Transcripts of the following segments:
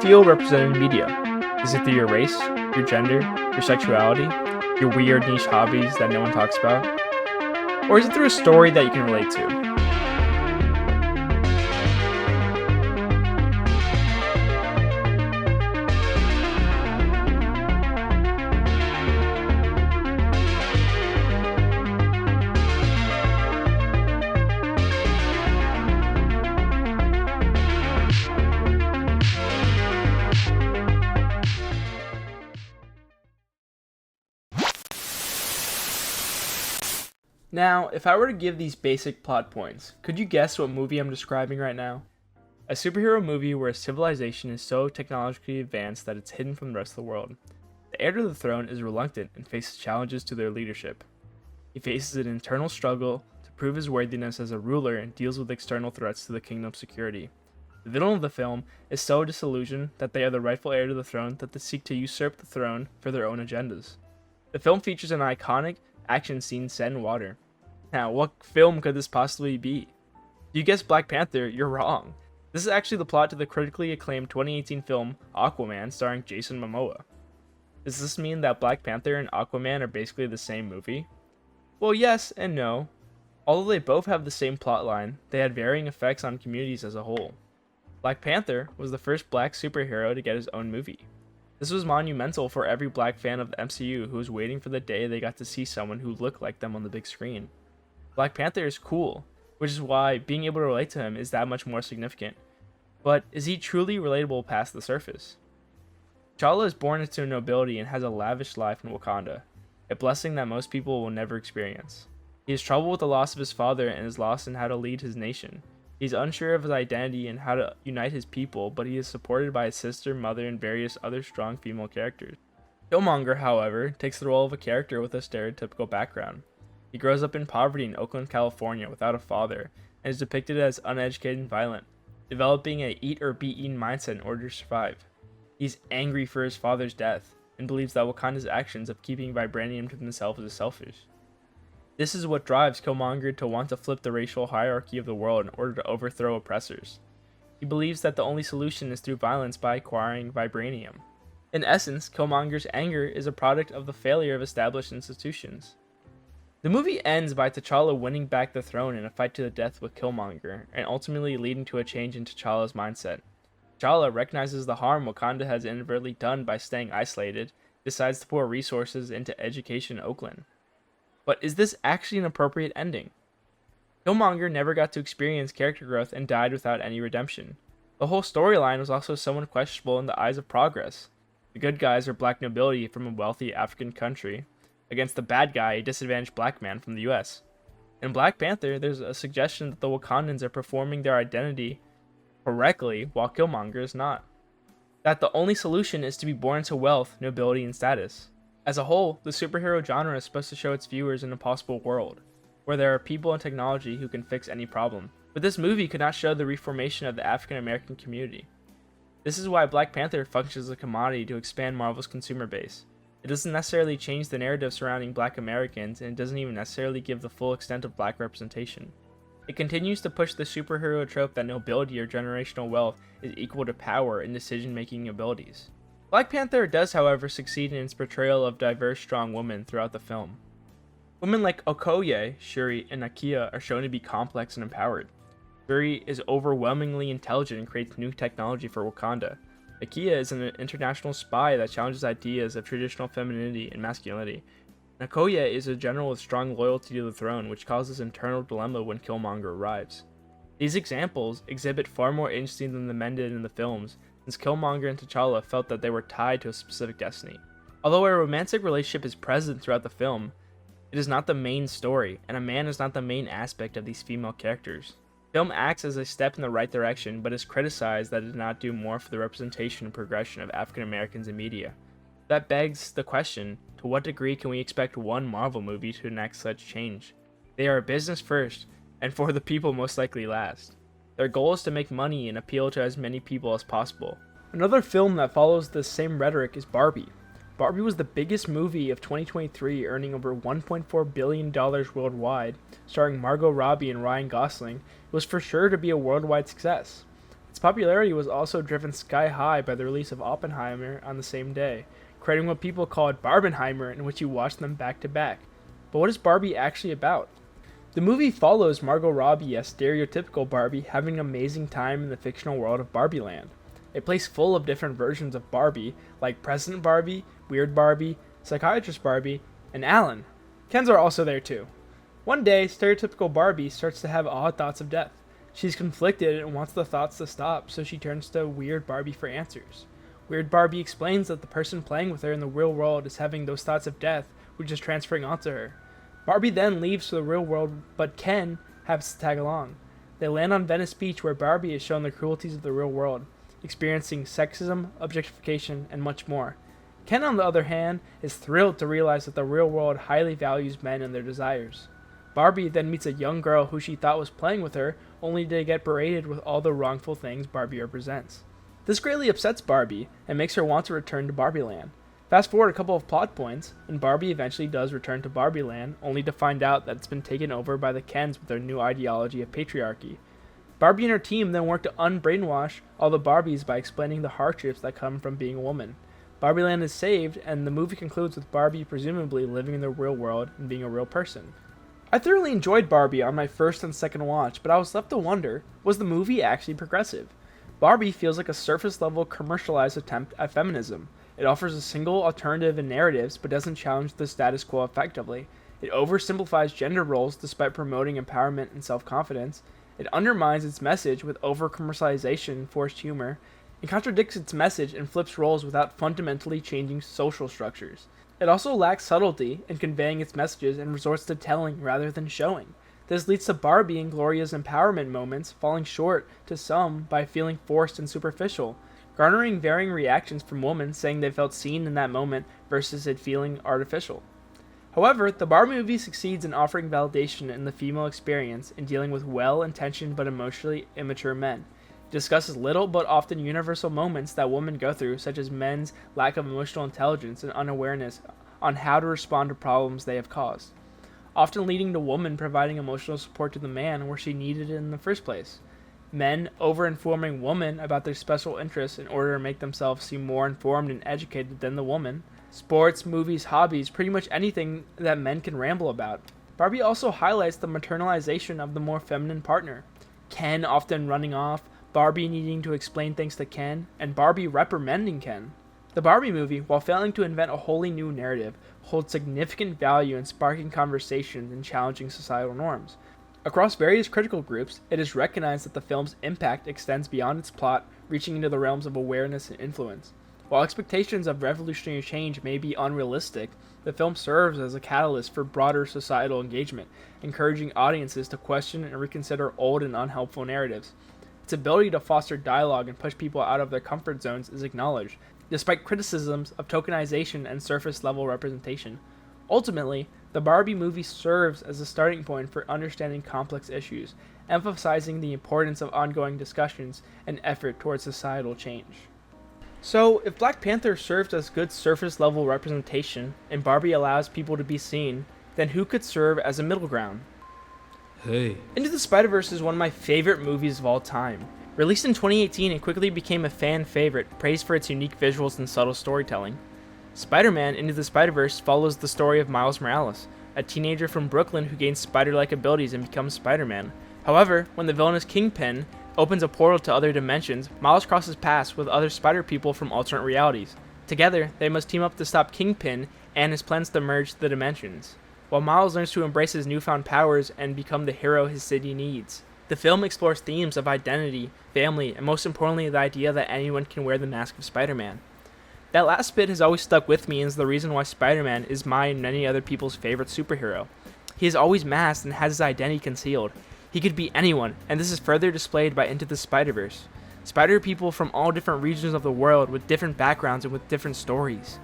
feel represented in media? Is it through your race, your gender, your sexuality, your weird niche hobbies that no one talks about? Or is it through a story that you can relate to? Now, if I were to give these basic plot points, could you guess what movie I'm describing right now? A superhero movie where a civilization is so technologically advanced that it's hidden from the rest of the world. The heir to the throne is reluctant and faces challenges to their leadership. He faces an internal struggle to prove his worthiness as a ruler and deals with external threats to the kingdom's security. The villain of the film is so disillusioned that they are the rightful heir to the throne that they seek to usurp the throne for their own agendas. The film features an iconic action scene set in water. Now, what film could this possibly be? If you guessed Black Panther, you're wrong. This is actually the plot to the critically acclaimed 2018 film Aquaman starring Jason Momoa. Does this mean that Black Panther and Aquaman are basically the same movie? Well, yes and no. Although they both have the same plotline, they had varying effects on communities as a whole. Black Panther was the first black superhero to get his own movie. This was monumental for every black fan of the MCU who was waiting for the day they got to see someone who looked like them on the big screen. Black Panther is cool, which is why being able to relate to him is that much more significant. But is he truly relatable past the surface? T'Challa is born into nobility and has a lavish life in Wakanda, a blessing that most people will never experience. He has trouble with the loss of his father and is lost in how to lead his nation. He's unsure of his identity and how to unite his people, but he is supported by his sister, mother, and various other strong female characters. Killmonger, however, takes the role of a character with a stereotypical background. He grows up in poverty in Oakland, California without a father, and is depicted as uneducated and violent, developing a eat or be eaten mindset in order to survive. He's angry for his father's death, and believes that Wakanda's actions of keeping vibranium to themselves is selfish. This is what drives Killmonger to want to flip the racial hierarchy of the world in order to overthrow oppressors. He believes that the only solution is through violence by acquiring vibranium. In essence, Killmonger's anger is a product of the failure of established institutions. The movie ends by T'Challa winning back the throne in a fight to the death with Killmonger, and ultimately leading to a change in T'Challa's mindset. T'Challa recognizes the harm Wakanda has inadvertently done by staying isolated, decides to pour resources into education in Oakland. But is this actually an appropriate ending? Killmonger never got to experience character growth and died without any redemption. The whole storyline was also somewhat questionable in the eyes of progress. The good guys are black nobility from a wealthy African country, against the bad guy, a disadvantaged black man from the US. In Black Panther, there's a suggestion that the Wakandans are performing their identity correctly while Killmonger is not. That the only solution is to be born into wealth, nobility, and status. As a whole, the superhero genre is supposed to show its viewers an impossible world, where there are people and technology who can fix any problem. But this movie could not show the reformation of the African American community. This is why Black Panther functions as a commodity to expand Marvel's consumer base. It doesn't necessarily change the narrative surrounding black Americans, and it doesn't even necessarily give the full extent of black representation. It continues to push the superhero trope that nobility or generational wealth is equal to power and decision-making abilities. Black Panther does, however, succeed in its portrayal of diverse, strong women throughout the film. Women like Okoye, Shuri, and Nakia are shown to be complex and empowered. Shuri is overwhelmingly intelligent and creates new technology for Wakanda. Nakia is an international spy that challenges ideas of traditional femininity and masculinity. Okoye is a general with strong loyalty to the throne, which causes internal dilemma when Killmonger arrives. These examples exhibit far more agency than the men did in the films, since Killmonger and T'Challa felt that they were tied to a specific destiny. Although a romantic relationship is present throughout the film, it is not the main story, and a man is not the main aspect of these female characters. The film acts as a step in the right direction, but is criticized that it did not do more for the representation and progression of African Americans in media. That begs the question, to what degree can we expect one Marvel movie to enact such change? They are a business first, and for the people most likely last. Their goal is to make money and appeal to as many people as possible. Another film that follows the same rhetoric is Barbie. Barbie was the biggest movie of 2023, earning over $1.4 billion worldwide. Starring Margot Robbie and Ryan Gosling, it was for sure to be a worldwide success. Its popularity was also driven sky high by the release of Oppenheimer on the same day, creating what people called Barbenheimer, in which you watch them back to back. But what is Barbie actually about? The movie follows Margot Robbie as stereotypical Barbie having an amazing time in the fictional world of Barbie Land, a place full of different versions of Barbie, like President Barbie, Weird Barbie, Psychiatrist Barbie, and Alan. Kens are also there too. One day, stereotypical Barbie starts to have odd thoughts of death. She's conflicted and wants the thoughts to stop, so she turns to Weird Barbie for answers. Weird Barbie explains that the person playing with her in the real world is having those thoughts of death, which is transferring onto her. Barbie then leaves to the real world, but Ken has to tag along. They land on Venice Beach, where Barbie is shown the cruelties of the real world, experiencing sexism, objectification, and much more. Ken, on the other hand, is thrilled to realize that the real world highly values men and their desires. Barbie then meets a young girl who she thought was playing with her, only to get berated with all the wrongful things Barbie represents. This greatly upsets Barbie and makes her want to return to Barbie Land. Fast forward a couple of plot points, and Barbie eventually does return to Barbie Land, only to find out that it's been taken over by the Kens with their new ideology of patriarchy. Barbie and her team then work to unbrainwash all the Barbies by explaining the hardships that come from being a woman. Barbie Land is saved, and the movie concludes with Barbie presumably living in the real world and being a real person. I thoroughly enjoyed Barbie on my first and second watch, but I was left to wonder, was the movie actually progressive? Barbie feels like a surface-level commercialized attempt at feminism. It offers a single alternative in narratives, but doesn't challenge the status quo effectively. It oversimplifies gender roles despite promoting empowerment and self-confidence. It undermines its message with over-commercialization and forced humor. It contradicts its message and flips roles without fundamentally changing social structures. It also lacks subtlety in conveying its messages and resorts to telling rather than showing. This leads to Barbie and Gloria's empowerment moments falling short to some by feeling forced and superficial, garnering varying reactions from women saying they felt seen in that moment versus it feeling artificial. However, the Barbie movie succeeds in offering validation in the female experience in dealing with well-intentioned but emotionally immature men. It discusses little but often universal moments that women go through, such as men's lack of emotional intelligence and unawareness on how to respond to problems they have caused, often leading to women providing emotional support to the man where she needed it in the first place. Men over-informing women about their special interests in order to make themselves seem more informed and educated than the woman. Sports, movies, hobbies, pretty much anything that men can ramble about. Barbie also highlights the maternalization of the more feminine partner. Ken often running off, Barbie needing to explain things to Ken, and Barbie reprimanding Ken. The Barbie movie, while failing to invent a wholly new narrative, holds significant value in sparking conversations and challenging societal norms. Across various critical groups, it is recognized that the film's impact extends beyond its plot, reaching into the realms of awareness and influence. While expectations of revolutionary change may be unrealistic, the film serves as a catalyst for broader societal engagement, encouraging audiences to question and reconsider old and unhelpful narratives. Its ability to foster dialogue and push people out of their comfort zones is acknowledged, despite criticisms of tokenization and surface-level representation. Ultimately, the Barbie movie serves as a starting point for understanding complex issues, emphasizing the importance of ongoing discussions and effort towards societal change. So, if Black Panther serves as good surface-level representation and Barbie allows people to be seen, then who could serve as a middle ground? Hey. Into the Spiderverse is one of my favorite movies of all time. Released in 2018, it quickly became a fan favorite, praised for its unique visuals and subtle storytelling. Spider-Man Into the Spiderverse follows the story of Miles Morales, a teenager from Brooklyn who gains spider-like abilities and becomes Spider-Man. However, when the villainous Kingpin opens a portal to other dimensions, Miles crosses paths with other spider people from alternate realities. Together, they must team up to stop Kingpin and his plans to merge the dimensions, while Miles learns to embrace his newfound powers and become the hero his city needs. The film explores themes of identity, family, and most importantly, the idea that anyone can wear the mask of Spider-Man. That last bit has always stuck with me and is the reason why Spider-Man is my and many other people's favorite superhero. He is always masked and has his identity concealed. He could be anyone, and this is further displayed by Into the Spider-Verse. Spider people from all different regions of the world with different backgrounds and with different stories.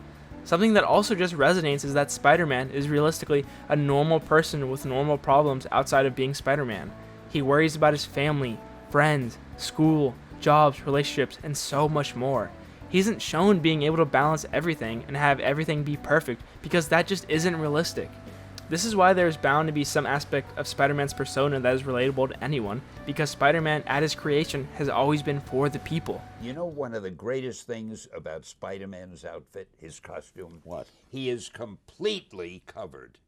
Something that also just resonates is that Spider-Man is realistically a normal person with normal problems outside of being Spider-Man. He worries about his family, friends, school, jobs, relationships, and so much more. He isn't shown being able to balance everything and have everything be perfect because that just isn't realistic. This is why there is bound to be some aspect of Spider-Man's persona that is relatable to anyone, because Spider-Man at his creation has always been for the people. You know one of the greatest things about Spider-Man's outfit, his costume? What? He is completely covered.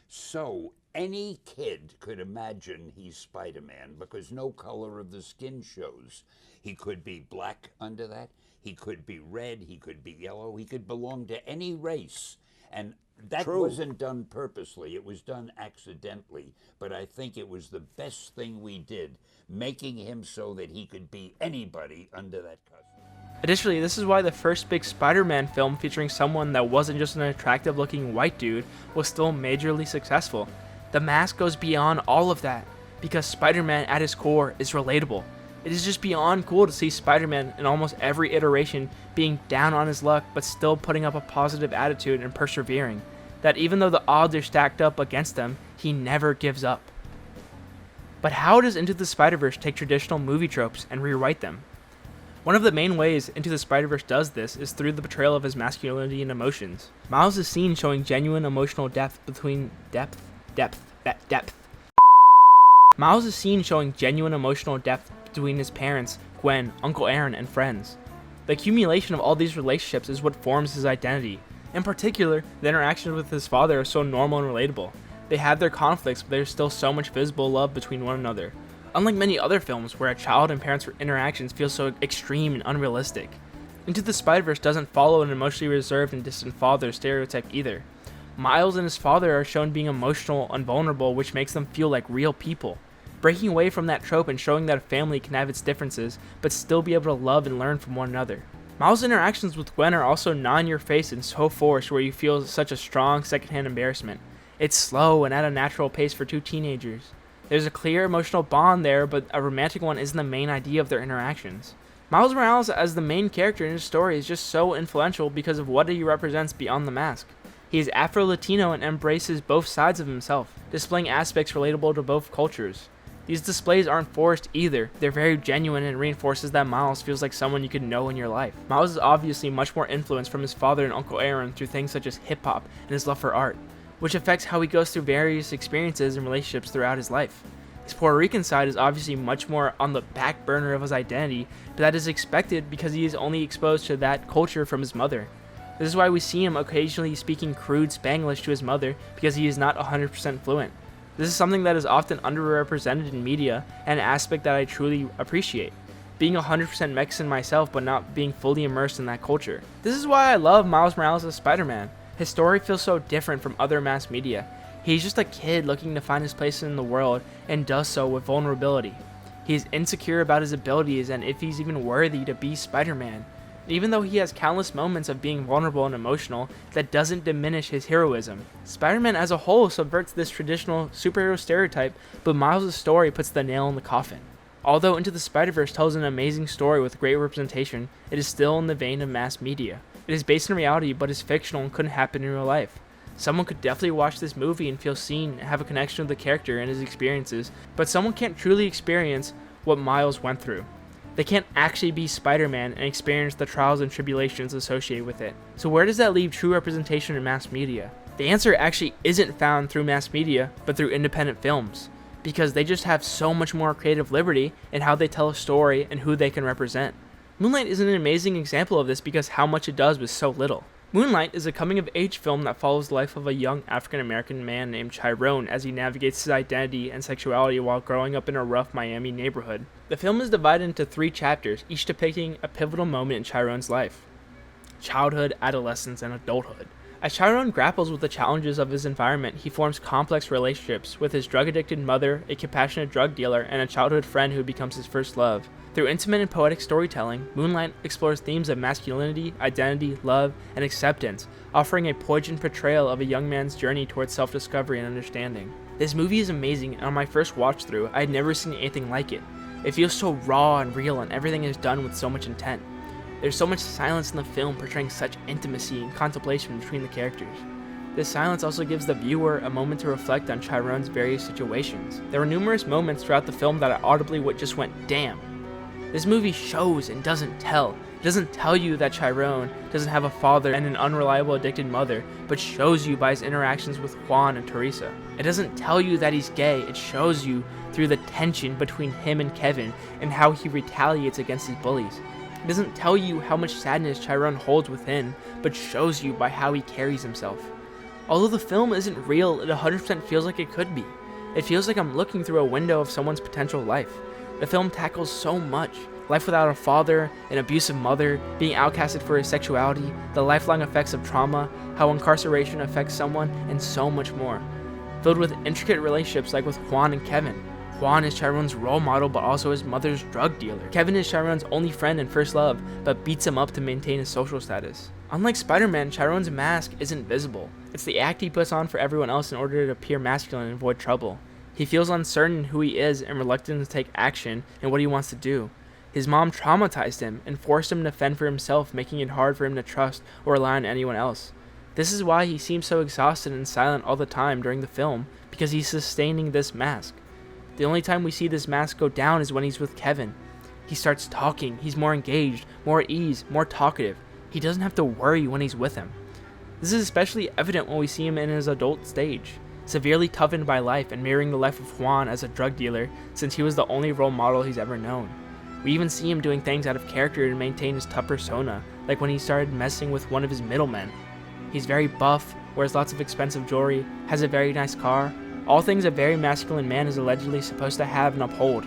So any kid could imagine he's Spider-Man because no color of the skin shows. He could be black under that, he could be red, he could be yellow, he could belong to any race. And that wasn't done purposely, it was done accidentally, but I think it was the best thing we did, making him so that he could be anybody under that costume. Additionally, this is why the first big Spider-Man film featuring someone that wasn't just an attractive looking white dude was still majorly successful. The mask goes beyond all of that, because Spider-Man at his core is relatable. It is just beyond cool to see Spider-Man in almost every iteration being down on his luck but still putting up a positive attitude and persevering. That even though the odds are stacked up against him, he never gives up. But how does Into the Spiderverse take traditional movie tropes and rewrite them? One of the main ways Into the Spiderverse does this is through the portrayal of his masculinity and emotions. Miles is seen showing genuine emotional depth between Miles is seen showing genuine emotional depth between his parents, Gwen, Uncle Aaron, and friends. The accumulation of all these relationships is what forms his identity. In particular, the interactions with his father are so normal and relatable. They have their conflicts, but there's still so much visible love between one another. Unlike many other films where a child and parents' interactions feel so extreme and unrealistic. Into the Spiderverse doesn't follow an emotionally reserved and distant father stereotype either. Miles and his father are shown being emotional and vulnerable, which makes them feel like real people. Breaking away from that trope and showing that a family can have its differences, but still be able to love and learn from one another. Miles' interactions with Gwen are also non-your-face and so forced where you feel such a strong secondhand embarrassment. It's slow and at a natural pace for two teenagers. There's a clear emotional bond there, but a romantic one isn't the main idea of their interactions. Miles Morales as the main character in his story is just so influential because of what he represents beyond the mask. He is Afro-Latino and embraces both sides of himself, displaying aspects relatable to both cultures. These displays aren't forced either, they're very genuine and reinforces that Miles feels like someone you could know in your life. Miles is obviously much more influenced from his father and Uncle Aaron through things such as hip-hop and his love for art, which affects how he goes through various experiences and relationships throughout his life. His Puerto Rican side is obviously much more on the back burner of his identity, but that is expected because he is only exposed to that culture from his mother. This is why we see him occasionally speaking crude Spanglish to his mother because he is not 100% fluent. This is something that is often underrepresented in media and an aspect that I truly appreciate. Being 100% Mexican myself but not being fully immersed in that culture. This is why I love Miles Morales as Spider-Man. His story feels so different from other mass media. He's just a kid looking to find his place in the world and does so with vulnerability. He is insecure about his abilities and if he's even worthy to be Spider-Man. Even though he has countless moments of being vulnerable and emotional, that doesn't diminish his heroism. Spider-Man as a whole subverts this traditional superhero stereotype, but Miles' story puts the nail in the coffin. Although Into the Spiderverse tells an amazing story with great representation, it is still in the vein of mass media. It is based in reality, but is fictional and couldn't happen in real life. Someone could definitely watch this movie and feel seen and have a connection with the character and his experiences, but someone can't truly experience what Miles went through. They can't actually be Spider-Man and experience the trials and tribulations associated with it. So where does that leave true representation in mass media? The answer actually isn't found through mass media, but through independent films, because they just have so much more creative liberty in how they tell a story and who they can represent. Moonlight is an amazing example of this because how much it does with so little. Moonlight is a coming-of-age film that follows the life of a young African-American man named Chiron as he navigates his identity and sexuality while growing up in a rough Miami neighborhood. The film is divided into 3 chapters, each depicting a pivotal moment in Chiron's life: childhood, adolescence, and adulthood. As Chiron grapples with the challenges of his environment, he forms complex relationships with his drug-addicted mother, a compassionate drug dealer, and a childhood friend who becomes his first love. Through intimate and poetic storytelling, Moonlight explores themes of masculinity, identity, love, and acceptance, offering a poignant portrayal of a young man's journey towards self-discovery and understanding. This movie is amazing, and on my first watch through, I had never seen anything like it. It feels so raw and real, and everything is done with so much intent. There's so much silence in the film portraying such intimacy and contemplation between the characters. This silence also gives the viewer a moment to reflect on Chiron's various situations. There were numerous moments throughout the film that I audibly just went, damn. This movie shows and doesn't tell. It doesn't tell you that Chiron doesn't have a father and an unreliable addicted mother, but shows you by his interactions with Juan and Teresa. It doesn't tell you that he's gay, it shows you through the tension between him and Kevin and how he retaliates against his bullies. It doesn't tell you how much sadness Chiron holds within, but shows you by how he carries himself. Although the film isn't real, it 100% feels like it could be. It feels like I'm looking through a window of someone's potential life. The film tackles so much. Life without a father, an abusive mother, being outcasted for his sexuality, the lifelong effects of trauma, how incarceration affects someone, and so much more. Filled with intricate relationships like with Juan and Kevin. Juan is Chiron's role model but also his mother's drug dealer. Kevin is Chiron's only friend and first love, but beats him up to maintain his social status. Unlike Spider-Man, Chiron's mask isn't visible. It's the act he puts on for everyone else in order to appear masculine and avoid trouble. He feels uncertain who he is and reluctant to take action in what he wants to do. His mom traumatized him and forced him to fend for himself, making it hard for him to trust or rely on anyone else. This is why he seems so exhausted and silent all the time during the film, because he's sustaining this mask. The only time we see this mask go down is when he's with Kevin. He starts talking, he's more engaged, more at ease, more talkative. He doesn't have to worry when he's with him. This is especially evident when we see him in his adult stage, severely toughened by life and mirroring the life of Juan as a drug dealer, since he was the only role model he's ever known. We even see him doing things out of character to maintain his tough persona, like when he started messing with one of his middlemen. He's very buff, wears lots of expensive jewelry, has a very nice car, all things a very masculine man is allegedly supposed to have and uphold.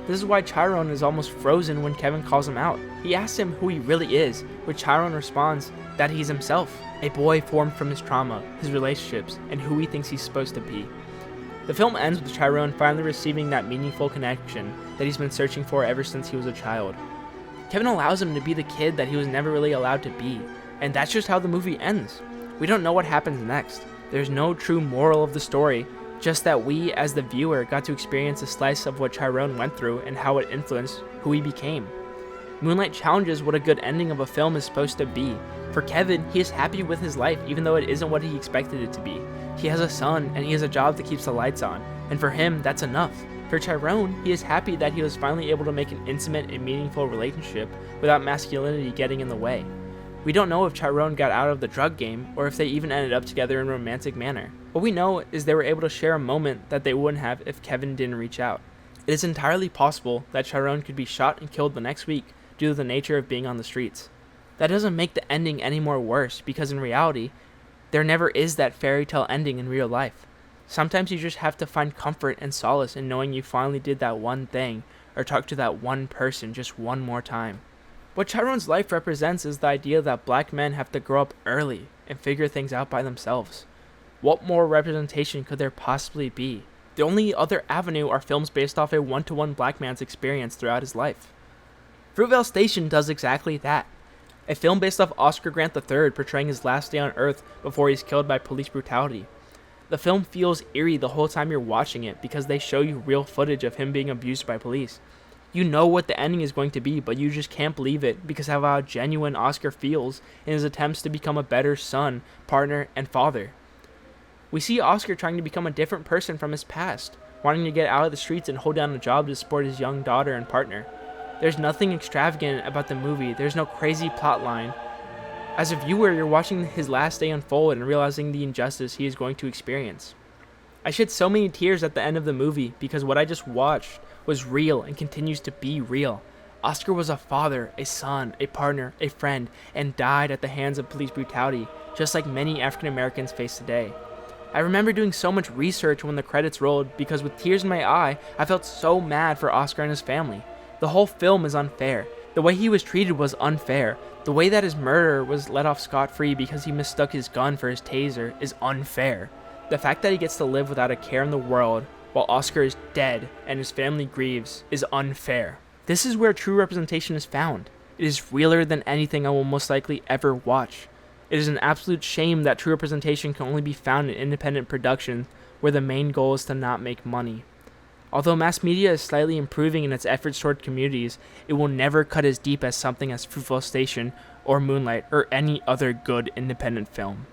This is why Chiron is almost frozen when Kevin calls him out. He asks him who he really is, which Chiron responds that he's himself, a boy formed from his trauma, his relationships, and who he thinks he's supposed to be. The film ends with Chiron finally receiving that meaningful connection that he's been searching for ever since he was a child. Kevin allows him to be the kid that he was never really allowed to be, and that's just how the movie ends. We don't know what happens next. There's no true moral of the story, just that we, as the viewer, got to experience a slice of what Chiron went through and how it influenced who he became. Moonlight challenges what a good ending of a film is supposed to be. For Kevin, he is happy with his life even though it isn't what he expected it to be. He has a son and he has a job that keeps the lights on, and for him, that's enough. For Chiron, he is happy that he was finally able to make an intimate and meaningful relationship without masculinity getting in the way. We don't know if Chiron got out of the drug game or if they even ended up together in a romantic manner. What we know is they were able to share a moment that they wouldn't have if Kevin didn't reach out. It is entirely possible that Chiron could be shot and killed the next week due to the nature of being on the streets. That doesn't make the ending any more worse, because in reality, there never is that fairy tale ending in real life. Sometimes you just have to find comfort and solace in knowing you finally did that one thing or talk to that one person just one more time. What Chiron's life represents is the idea that black men have to grow up early and figure things out by themselves. What more representation could there possibly be? The only other avenue are films based off a one-to-one black man's experience throughout his life. Fruitville Station does exactly that. A film based off Oscar Grant III portraying his last day on Earth before he's killed by police brutality. The film feels eerie the whole time you're watching it because they show you real footage of him being abused by police. You know what the ending is going to be, but you just can't believe it because of how genuine Oscar feels in his attempts to become a better son, partner, and father. We see Oscar trying to become a different person from his past, wanting to get out of the streets and hold down a job to support his young daughter and partner. There's nothing extravagant about the movie, there's no crazy plotline. As a viewer, you're watching his last day unfold and realizing the injustice he is going to experience. I shed so many tears at the end of the movie because what I just watched was real and continues to be real. Oscar was a father, a son, a partner, a friend, and died at the hands of police brutality, just like many African Americans face today. I remember doing so much research when the credits rolled because with tears in my eye, I felt so mad for Oscar and his family. The whole film is unfair. The way he was treated was unfair. The way that his murderer was let off scot-free because he mistook his gun for his taser is unfair. The fact that he gets to live without a care in the world while Oscar is dead and his family grieves is unfair. This is where true representation is found. It is realer than anything I will most likely ever watch. It is an absolute shame that true representation can only be found in independent production where the main goal is to not make money. Although mass media is slightly improving in its efforts toward communities, it will never cut as deep as something as Fruitville Station or Moonlight or any other good independent film.